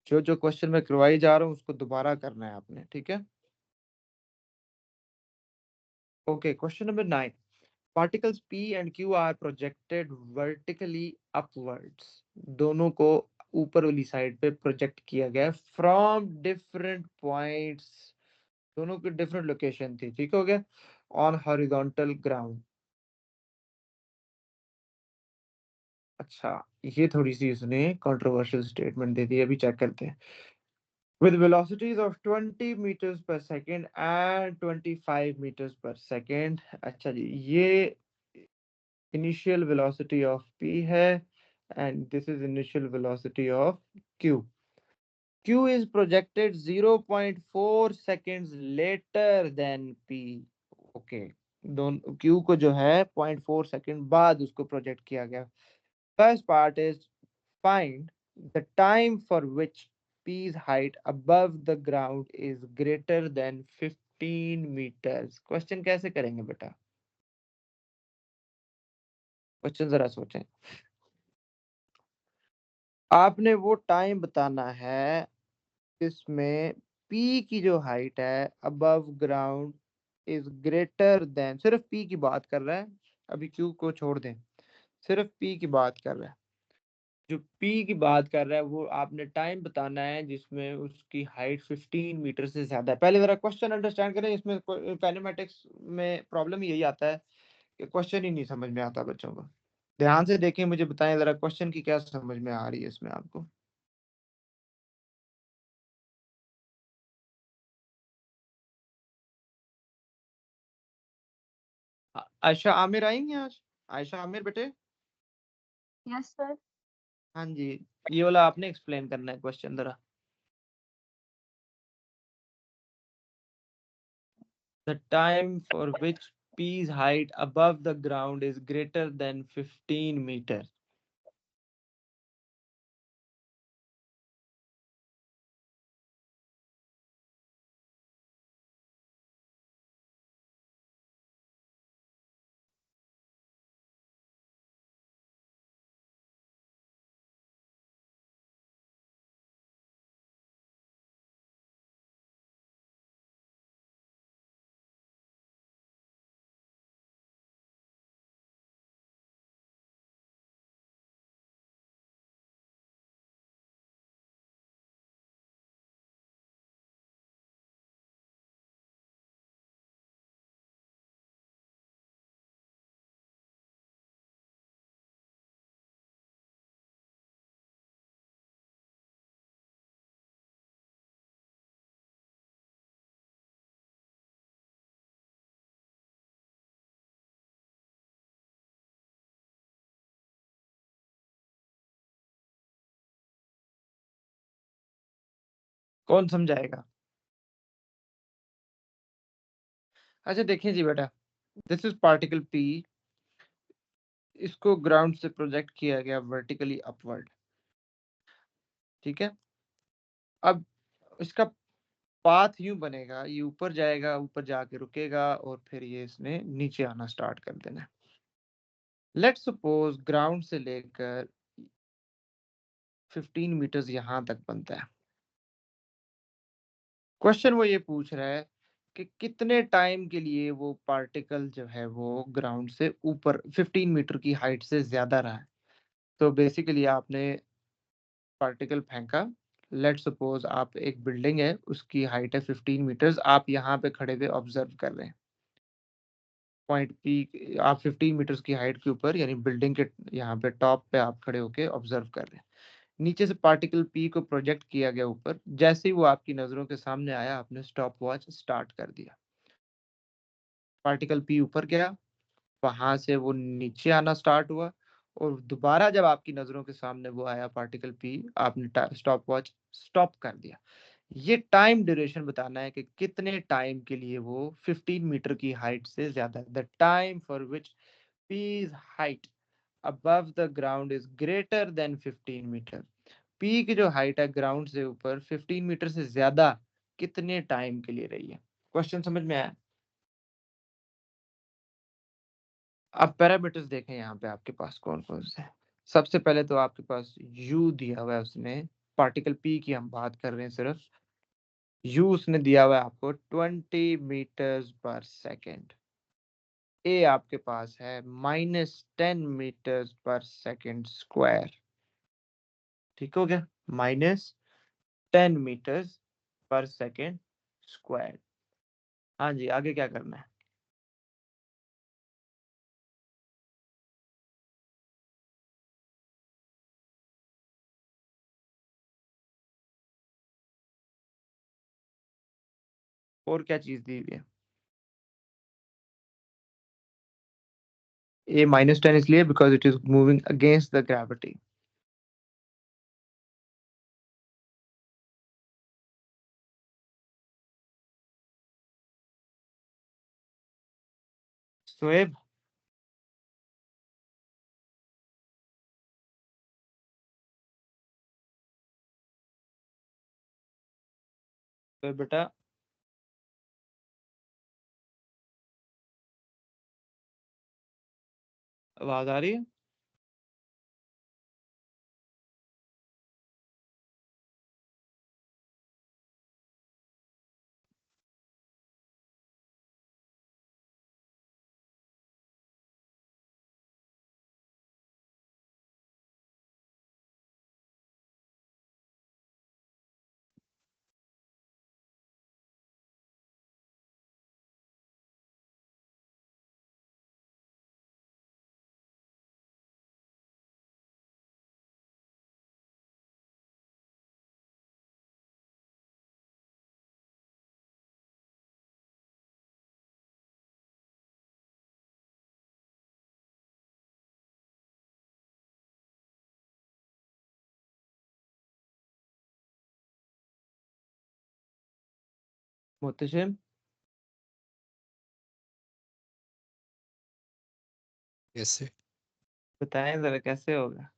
Speaker 1: जो जो क्वेश्चन मैं करवाई जा रहा हूँ उसको दोबारा करना है आपने, ठीक है। Okay, question number 9। Particles P and Q are projected vertically upwards. दोनों को ऊपर वाली साइड पे प्रोजेक्ट किया गया फ्रॉम डिफरेंट पॉइंट्स। दोनों की डिफरेंट लोकेशन थी, ठीक हो गया, ऑन हॉरिजॉन्टल ग्राउंड। अच्छा, ये थोड़ी सी इसने कंट्रोवर्शियल स्टेटमेंट दे दी, अभी चेक करते हैं। With velocities of 20 meters per second and 25 meters per second। अच्छा जी, ये initial velocity of P है and this is initial velocity of Q। Q is projected 0.4 seconds later than P। Okay, दोनों Q को जो है 0.4 second बाद उसको project किया गया। First part is find the time for which P's height above the ground is greater than 15 meters। Question कैसे करेंगे बेटा? क्वेश्चन जरा सोचें। आपने वो टाइम बताना है इसमें P की जो हाइट है above ground is greater then, सिर्फ P की बात कर रहा है, अभी Q को छोड़ दें, सिर्फ P की बात कर रहा है। जो P की बात कर रहा है वो आपने टाइम बताना है जिसमें उसकी हाइट 15 मीटर से ज्यादा है। पहले जरा क्वेश्चन अंडरस्टैंड करें, इसमें कैनेमैटिक्स में प्रॉब्लम यही आता है कि क्वेश्चन ही नहीं समझ में आता बच्चों को। ध्यान से देखें, मुझे बताएं जरा क्वेश्चन की क्या समझ में आ रही है इसमें आपको। आयशा आमिर आएंगे आज? आयशा आमिर बेटे।
Speaker 2: Yes, sir.
Speaker 1: हाँ जी, ये वाला आपने एक्सप्लेन करना है क्वेश्चन जरा। The time for which P's height above the ground is greater than 15 meters। कौन समझाएगा? अच्छा देखिए जी बेटा, दिस इज पार्टिकल P, इसको ग्राउंड से प्रोजेक्ट किया गया वर्टिकली अपवर्ड, ठीक है। अब इसका पाथ यूं बनेगा, ये ऊपर जाएगा, ऊपर जाके रुकेगा और फिर ये इसने नीचे आना स्टार्ट कर देना है। लेट्स सपोज ग्राउंड से लेकर 15 मीटर्स यहां तक बनता है। क्वेश्चन वो ये पूछ रहा है कि कितने टाइम के लिए वो पार्टिकल जो है वो ग्राउंड से ऊपर 15 मीटर की हाइट से ज्यादा रहा है। तो बेसिकली आपने पार्टिकल फेंका, लेट सपोज आप एक बिल्डिंग है उसकी हाइट है 15 मीटर्स, आप यहाँ पे खड़े हुए ऑब्जर्व कर रहे हैं पॉइंट पी, आप 15 मीटर्स की हाइट के ऊपर यानी बिल्डिंग के यहाँ पे टॉप पे आप खड़े होके ऑब्जर्व कर रहे हैं। नीचे से पार्टिकल P को प्रोजेक्ट किया गया ऊपर, जैसे ही वो आपकी नजरों के सामने आया आपने स्टॉप वॉच स्टार्ट कर दिया। पार्टिकल P ऊपर गया, वहां से वो नीचे आना स्टार्ट हुआ और दोबारा जब आपकी नजरों के सामने वो आया पार्टिकल P, आपने स्टॉप वॉच स्टॉप कर दिया। ये टाइम ड्यूरेशन बताना है कि कितने टाइम के लिए वो 15 मीटर की हाइट से ज्यादा है। The time for which P's height above the ground is greater than 15 meter. P की जो हाइट है ग्राउंड से ऊपर 15 मीटर से ज्यादा कितने टाइम के लिए रही है। क्वेश्चन समझ में आया? अब पैरामीटर्स देखें यहाँ पे आपके पास कौन कौन से हैं। सबसे पहले तो आपके पास u दिया हुआ है उसने, पार्टिकल p की हम बात कर रहे हैं सिर्फ। u उसने दिया हुआ है आपको 20 मीटर्स पर सेकेंड। a आपके पास है -10 मीटर्स पर सेकेंड स्क्वायर। ठीक हो गया, -10 मीटर्स पर सेकेंड स्क्वायर। हाँ जी, आगे क्या करना है? और क्या चीज दी हुई है? a -10 इसलिए because it is moving against the gravity. Shoaib, तो बेटा आवाज आ रही है? मुतशिम,
Speaker 5: कैसे?
Speaker 1: बताएं जरा कैसे होगा?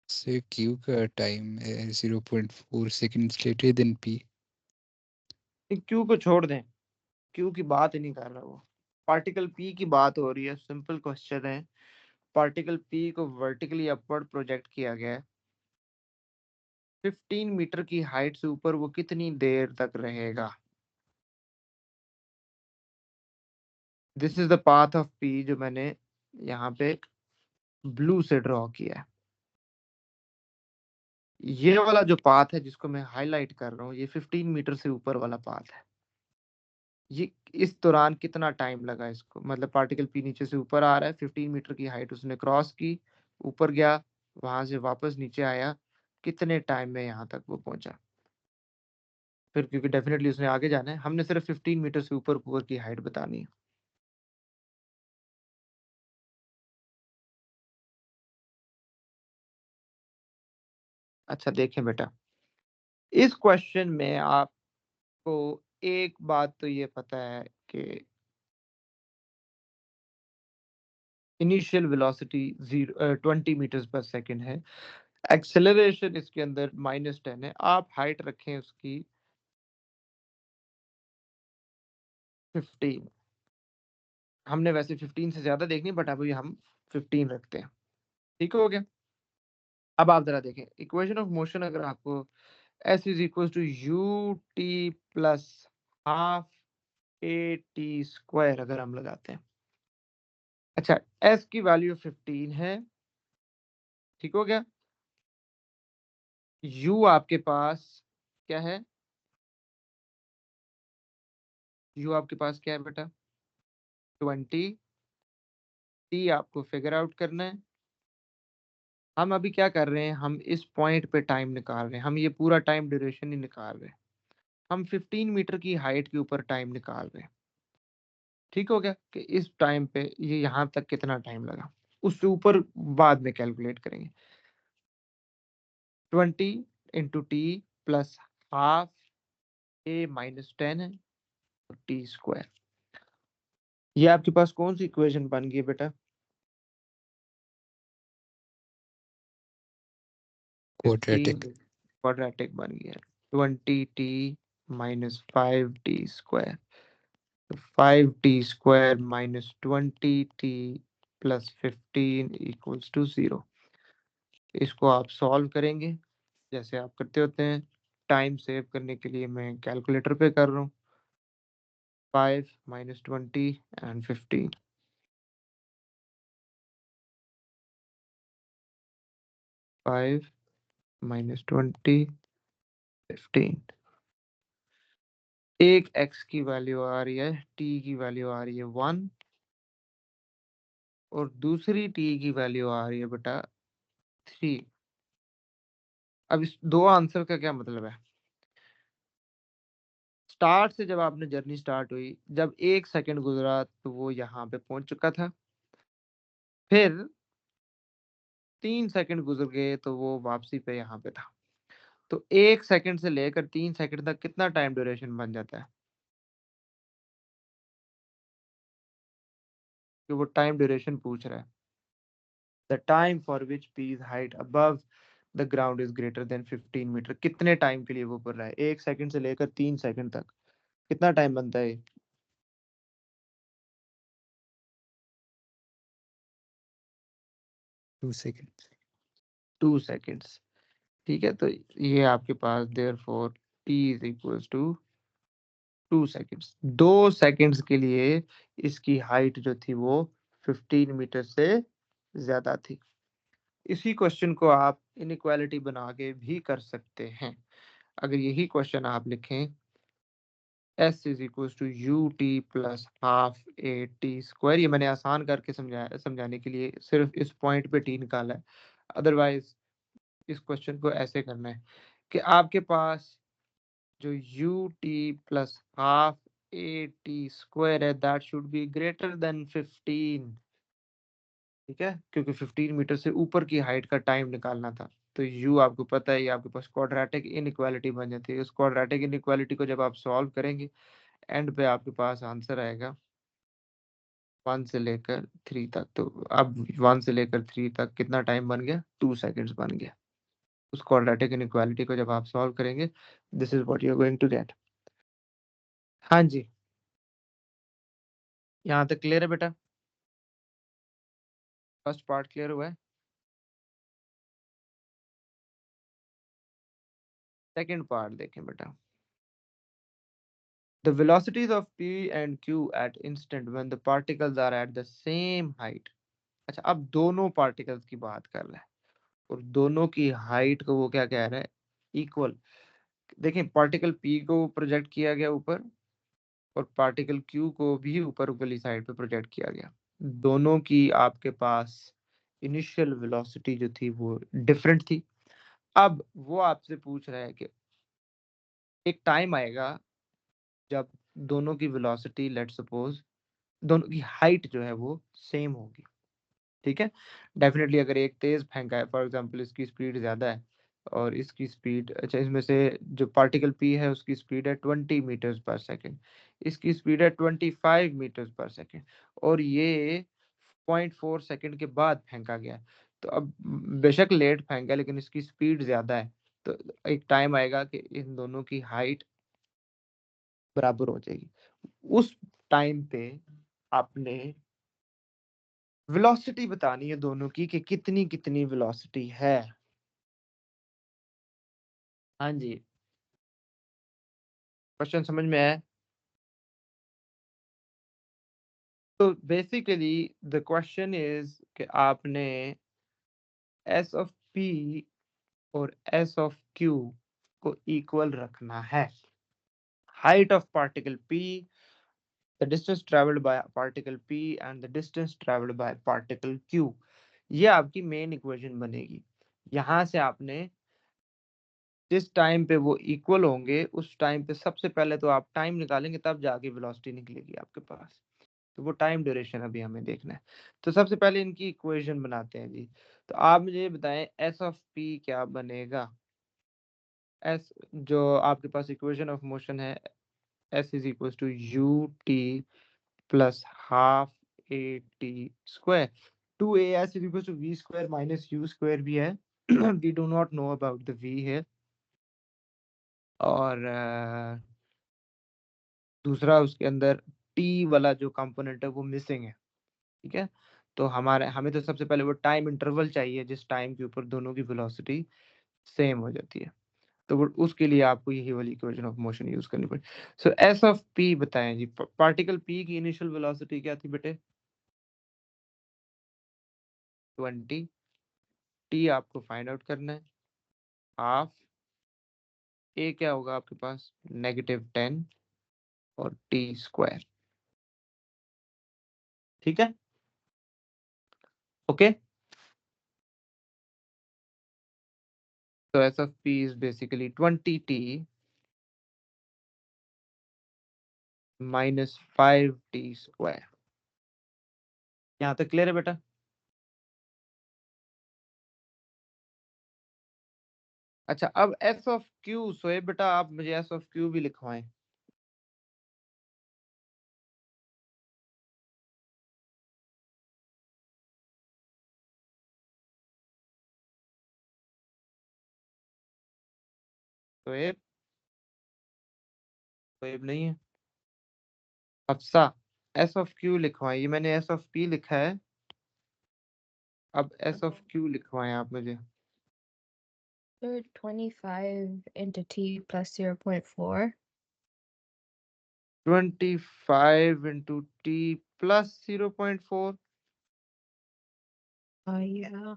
Speaker 5: से क्यू का टाइम है 0.4 seconds later than P.
Speaker 1: Q को छोड़ दें, क्यू की बात ही नहीं कर रहा वो। पार्टिकल पी की बात हो रही है। सिंपल क्वेश्चन है। पार्टिकल पी को वर्टिकली अपवर्ड प्रोजेक्ट किया गया है। 15 मीटर की हाइट से ऊपर वो कितनी देर तक रहेगा? This is the path of P जो मैंने यहाँ पे ब्लू से ड्रॉ किया है। ये वाला जो पाथ है जिसको मैं हाईलाइट कर रहा हूँ, ये 15 मीटर से ऊपर वाला पाथ है। ये इस दौरान कितना टाइम लगा इसको, मतलब पार्टिकल पी नीचे से ऊपर आ रहा है, 15 मीटर की हाइट उसने क्रॉस की, ऊपर गया, वहां से वापस नीचे आया, कितने टाइम में यहाँ तक वो पहुंचा? फिर क्योंकि डेफिनेटली उसने आगे जाना है, हमने सिर्फ 15 मीटर से ऊपर ऊपर की हाइट बतानी है। अच्छा देखें बेटा, इस क्वेश्चन में आपको एक बात तो ये पता है कि इनिशियल वेलोसिटी 20 मीटर्स पर सेकेंड है। एक्सेलरेशन इसके अंदर -10 है। आप हाइट रखें उसकी 15। हमने वैसे 15 से ज्यादा देखनी, बट अभी हम 15 रखते हैं। ठीक हो गया। अब आप जरा देखें इक्वेशन ऑफ मोशन, अगर आपको s is equal to U T plus half A T square अगर हम लगाते हैं। अच्छा, s की वैल्यू 15 है। ठीक हो गया। u आपके पास क्या है? u आपके पास क्या है बेटा? 20। t आपको फिगर आउट करना है। हम अभी क्या कर रहे हैं, हम इस पॉइंट पे टाइम निकाल रहे हैं, हम ये पूरा टाइम ड्यूरेशन ही निकाल रहे हैं। हम 15 मीटर की हाइट के ऊपर टाइम निकाल रहे हैं। ठीक हो गया कि इस टाइम पे ये यहाँ तक कितना टाइम लगा, उससे ऊपर बाद में कैलकुलेट करेंगे। 20 इंटू टी प्लस हाफ ए -10 है, टी स्क्वायर। ये आपके पास कौन सी इक्वेशन बन गई है बेटा?
Speaker 5: क्वाड्रेटिक।
Speaker 1: क्वाड्रेटिक बन गया। 20t -5t square. 5t square -20t plus 15 equals to 0। इसको आप सॉल्व करेंगे जैसे आप करते होते हैं। टाइम सेव करने के लिए मैं कैलकुलेटर पे कर रहा हूँ। 5 minus 20 and 15। 5 minus 20 15। एक x की वैल्यू आ रही है, t की वैल्यू आ रही है 1 और दूसरी t की वैल्यू आ रही है बेटा 3। अब इस दो आंसर का क्या मतलब है? स्टार्ट से जब आपने जर्नी स्टार्ट हुई, जब 1 सेकंड गुजरा तो वो यहाँ पे पहुंच चुका था। फिर 3 सेकंड गुजर गए तो वो वापसी पे यहाँ पे था। तो 1 सेकंड से लेकर 3 सेकंड तक कितना टाइम ड्यूरेशन बन जाता है? कि वो टाइम ड्यूरेशन पूछ रहा है। The time for which P is height above the ground is greater than 15 meter. कितने टाइम के लिए वो कर रहा है? 1 सेकंड से लेकर 3 सेकंड तक कितना टाइम बनता है?
Speaker 5: 2 seconds।
Speaker 1: 2 सेकंड्स। ठीक है, तो ये आपके पास there for t is equals to 2 seconds. 2 seconds के लिए इसकी हाइट जो थी वो 15 मीटर से ज्यादा थी। इसी क्वेश्चन को आप इनइक्वालिटी बना के भी कर सकते हैं। अगर यही क्वेश्चन आप लिखें s is equal to U T plus half A T square, ये मैंने आसान करके समझाने के लिए सिर्फ इस पॉइंट पे टी निकाला है। अदरवाइज इस क्वेश्चन को ऐसे करना है कि आपके पास जो u T plus half A T square है that should be greater than 15। ठीक है, क्योंकि 15 मीटर से ऊपर की हाइट का टाइम निकालना था। तो u आपको पता है, ये आपके पास क्वाड्रेटिक इनइक्वालिटी बन जाती है। उस क्वाड्रेटिक इनइक्वालिटी को जब आप सॉल्व करेंगे एंड पे आपके पास आंसर आएगा 1 से लेकर 3 तक। तो अब 1 से लेकर 3 तक कितना टाइम बन गया? 2 सेकंड्स बन गया। उस क्वाड्रेटिक इनइक्वालिटी को जब आप सॉल्व करेंगे, this is what you are going to get. हाँ जी, यहाँ तक क्लियर है बेटा? फर्स्ट पार्ट क्लियर हुआ है? सेकंड पार्ट देखें बेटा। The velocities of p and q at instant when the particles are at the same height। अच्छा, अब दोनों पार्टिकल्स की बात कर रहा है और दोनों की हाइट को वो क्या कह रहा है? इक्वल। देखें, पार्टिकल p को प्रोजेक्ट किया गया ऊपर और पार्टिकल q को भी ऊपर वाली साइड पे प्रोजेक्ट किया गया। दोनों की आपके पास इनिशियल वेलोसिटी जो थी वो डिफरेंट थी। अब वो आपसे पूछ रहा है कि एक टाइम आएगा जब दोनों की वेलोसिटी, लेट सपोज दोनों की हाइट जो है वो सेम होगी। ठीक है, डेफिनेटली अगर एक तेज फेंका है, फॉर एग्जांपल इसकी स्पीड ज्यादा है और इसकी स्पीड, अच्छा इसमें से जो पार्टिकल पी है उसकी स्पीड है 20 मीटर्स पर सेकेंड, इसकी स्पीड है 25 मीटर्स पर सेकेंड और ये 0.4 सेकेंड के बाद फेंका गया है। तो अब बेशक लेट फेंका लेकिन इसकी स्पीड ज्यादा है, तो एक टाइम आएगा कि इन दोनों की हाइट बराबर हो जाएगी। उस टाइम पे आपने वेलोसिटी बतानी है दोनों की कि कितनी कितनी वेलोसिटी है। हाँ जी, क्वेश्चन समझ में आया? तो बेसिकली द क्वेश्चन इज कि आपने एस ऑफ पी और एस ऑफ क्यू को इक्वल रखना है। Height of particle P, the distance travelled by particle P and the distance travelled by particle Q, ये आपकी मेन इक्वेशन बनेगी। यहां से आपने जिस टाइम पे वो इक्वल होंगे उस टाइम पे सबसे पहले तो आप टाइम निकालेंगे, तब जाके वेलोसिटी निकलेगी आपके पास। तो वो टाइम ड्यूरेशन अभी हमें देखना है। तो सबसे पहले इनकी इक्वेशन बनाते हैं जी। तो आप मुझे बताएं एस ऑफ पी क्या बनेगा? एस जो आपके पास इक्वेशन ऑफ मोशन है, S is equal to U T plus half A T square. 2as is equal to we square minus you square भी है। We do not know about the V है। और दूसरा उसके अंदर टी वाला जो कंपोनेंट है वो मिसिंग है। ठीक है, तो हमें तो सबसे पहले वो टाइम इंटरवल चाहिए जिस टाइम के ऊपर दोनों की वेलोसिटी सेम हो जाती है। तो वो उसके लिए आपको यही वाली इक्वेशन ऑफ मोशन यूज करनी पड़ेगी। सो एस ऑफ पी बताएं जी, पार्टिकल पी की इनिशियल वेलोसिटी क्या थी बेटे? 20। टी आपको फाइंड आउट करना है, हाफ ए क्या होगा आपके पास? -10 और टी स्क्वायर। ठीक है, ओके। तो S of P is basically 20t - 5t square. यहाँ तक क्लियर है बेटा? अच्छा, अब एस ऑफ क्यू, सोए बेटा आप मुझे एस ऑफ क्यू भी लिखवाएं। सोएब, सोएब नहीं है। अफसा, एस ऑफ क्यू लिखवाएं। ये मैंने एस ऑफ पी लिखा है, अब एस ऑफ क्यू लिखवाएं आप मुझे।
Speaker 2: Sir, 25 into t plus 0.4.
Speaker 1: 25 into t plus 0.4।
Speaker 2: Yeah.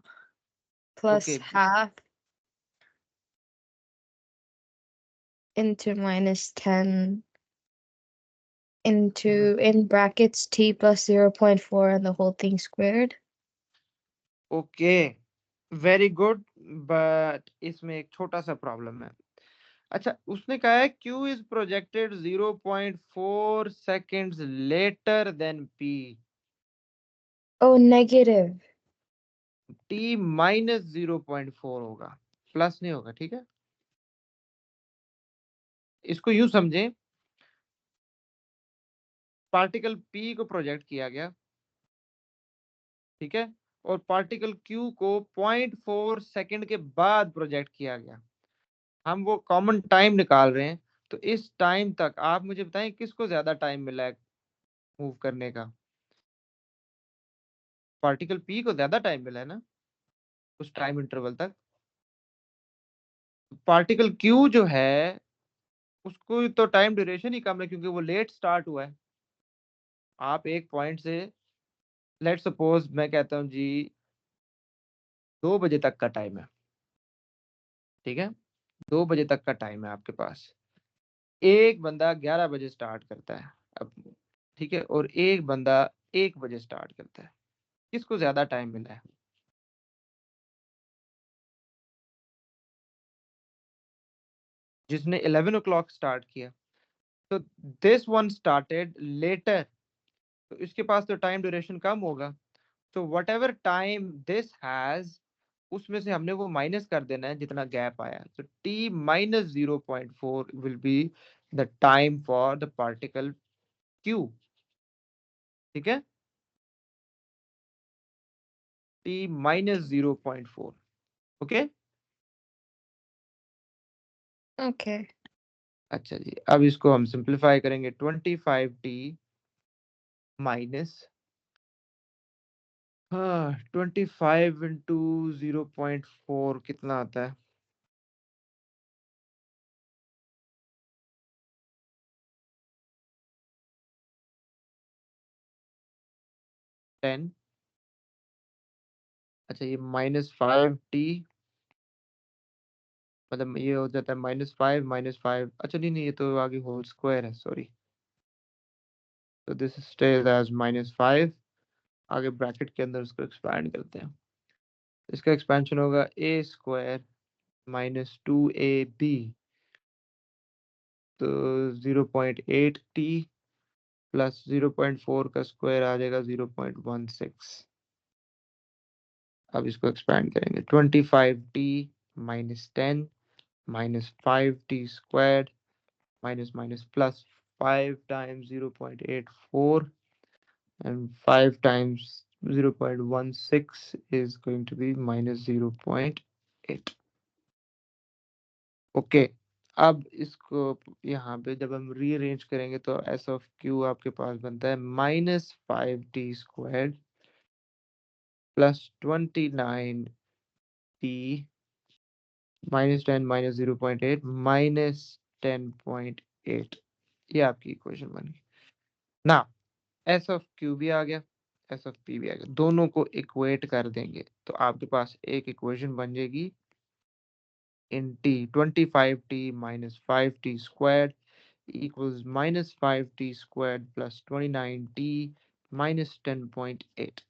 Speaker 2: Plus
Speaker 1: Okay.
Speaker 2: half into -10 into in brackets t plus 0.4 and the whole thing squared.
Speaker 1: Okay, very good, but इसमें एक छोटा सा problem है। अच्छा, उसने कहा है Q is projected 0.4 seconds later than P।
Speaker 2: Oh, negative.
Speaker 1: T -0.4 होगा, प्लस नहीं होगा, ठीक है? इसको यूं समझें, पार्टिकल P को प्रोजेक्ट किया गया, ठीक है, और पार्टिकल Q को 0.4 सेकेंड के बाद प्रोजेक्ट किया गया। हम वो कॉमन टाइम निकाल रहे हैं, तो इस टाइम तक आप मुझे बताएं किसको ज्यादा टाइम मिला है मूव करने का? पार्टिकल P को ज्यादा टाइम मिला है ना उस टाइम इंटरवल तक। पार्टिकल Q जो है उसको तो टाइम ड्यूरेशन ही कम है क्योंकि वो लेट स्टार्ट हुआ है। आप एक पॉइंट से, लेट सपोज मैं कहता हूं जी 2 बजे तक का टाइम है, ठीक है, 2 बजे तक का टाइम है आपके पास। एक बंदा 11 बजे स्टार्ट करता है अब, ठीक है, और एक बंदा 1 बजे स्टार्ट करता है, किसको ज्यादा टाइम मिला है? जिसने 11 o'clock स्टार्ट किया। तो दिस वन स्टार्टेड लेटर, तो इसके पास तो टाइम ड्यूरेशन कम होगा। तो what ever time this has, उसमें से हमने वो माइनस कर देना है जितना गैप आया। तो t -0.4 will be the time for the particle q, ठीक है, t -0.4। Okay,
Speaker 2: Okay.
Speaker 1: अच्छा जी, अब इसको हम सिंप्लीफाई करेंगे। 25t माइनस, हाँ, 25 इंटू 0.4 कितना आता है? 10। अच्छा, ये -5t, मतलब ये हो जाता है -5 -5। अच्छा नहीं नहीं, ये तो आगे होल स्क्वायर है, सॉरी। तो दिस स्टेज एज -5। आगे ब्रैकेट के अंदर उसको एक्सपैंड करते हैं। इसका एक्सपेंशन होगा a स्क्वायर -2ab, तो 0.8t प्लस 0.4 का स्क्वायर आ जाएगा 0.16। अब इसको एक्सपैंड करेंगे। 25t -10 -5t squared minus minus plus 5 times 0.84 and 5 times 0.16 is going to be -0.8। Okay, अब इसको यहाँ पे जब हम रीअरेंज करेंगे तो एस ऑफ क्यू आपके पास बनता है -5t स्क्वायर्ड प्लस 29 t -10 - 0.8 -10.8। ये आपकी इक्वेशन बनी। ना एस ऑफ क्यू भी आ गया, एस ऑफ पी भी आ गया, दोनों को इक्वेट कर देंगे तो आपके पास एक इक्वेशन बन जाएगी इन t 25t - 5t squared equals -5t squared plus 29t - 10.8।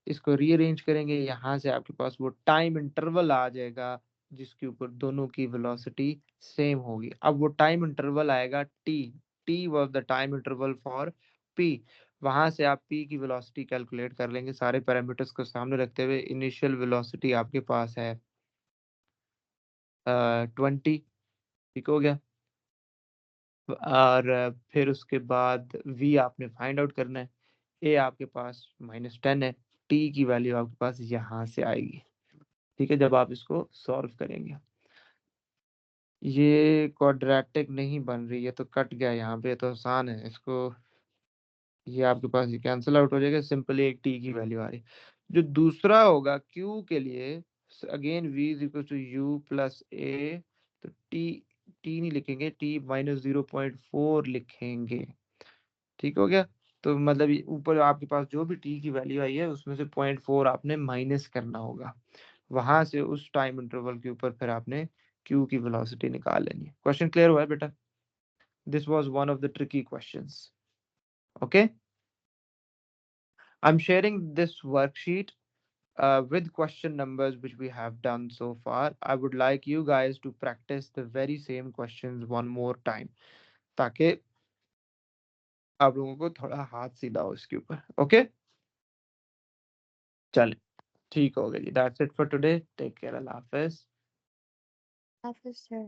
Speaker 1: इसको रीअरेंज करेंगे, यहाँ से आपके पास वो टाइम इंटरवल आ जाएगा जिसके ऊपर दोनों की वेलोसिटी सेम होगी। अब वो टाइम इंटरवल आएगा t was the time interval for p। वहां से आप p की वेलोसिटी कैलकुलेट कर लेंगे सारे पैरामीटर्स को सामने रखते हुए। इनिशियल वेलोसिटी आपके पास है 20, ठीक हो गया। और फिर उसके बाद v आपने फाइंड आउट करना है, a आपके पास -10 है, t की वैल्यू आपके पास यहाँ से आएगी, ठीक है, जब आप इसको सॉल्व करेंगे। ये क्वाड्रेटिक नहीं बन रही है तो कट गया यहाँ पे, तो आसान है इसको, ये आपके पास ये कैंसिल आउट हो जाएगा, सिंपली एक टी की वैल्यू आ रही। जो दूसरा होगा क्यू के लिए, again v is equal to u plus a, तो टी नहीं लिखेंगे, t -0.4 लिखेंगे, ठीक हो गया। तो मतलब ऊपर आपके पास जो भी t की वैल्यू आई है उसमें से 0.4 आपने माइनस करना होगा, वहां से उस टाइम इंटरवल के ऊपर फिर आपने q की वेलोसिटी निकाल लेनी है। क्वेश्चन क्लियर हुआ है बेटा? This was one of the tricky questions. Okay, I am sharing this worksheet with question numbers which we have done so far. I would like you guys to practice the very same questions one more time ताकि आप लोगों को थोड़ा हाथ सीधा हो इसके ऊपर। ओके, चलें, ठीक हो गया जी। That's it for today, take care, अल्लाह हाफिज।
Speaker 2: Officer.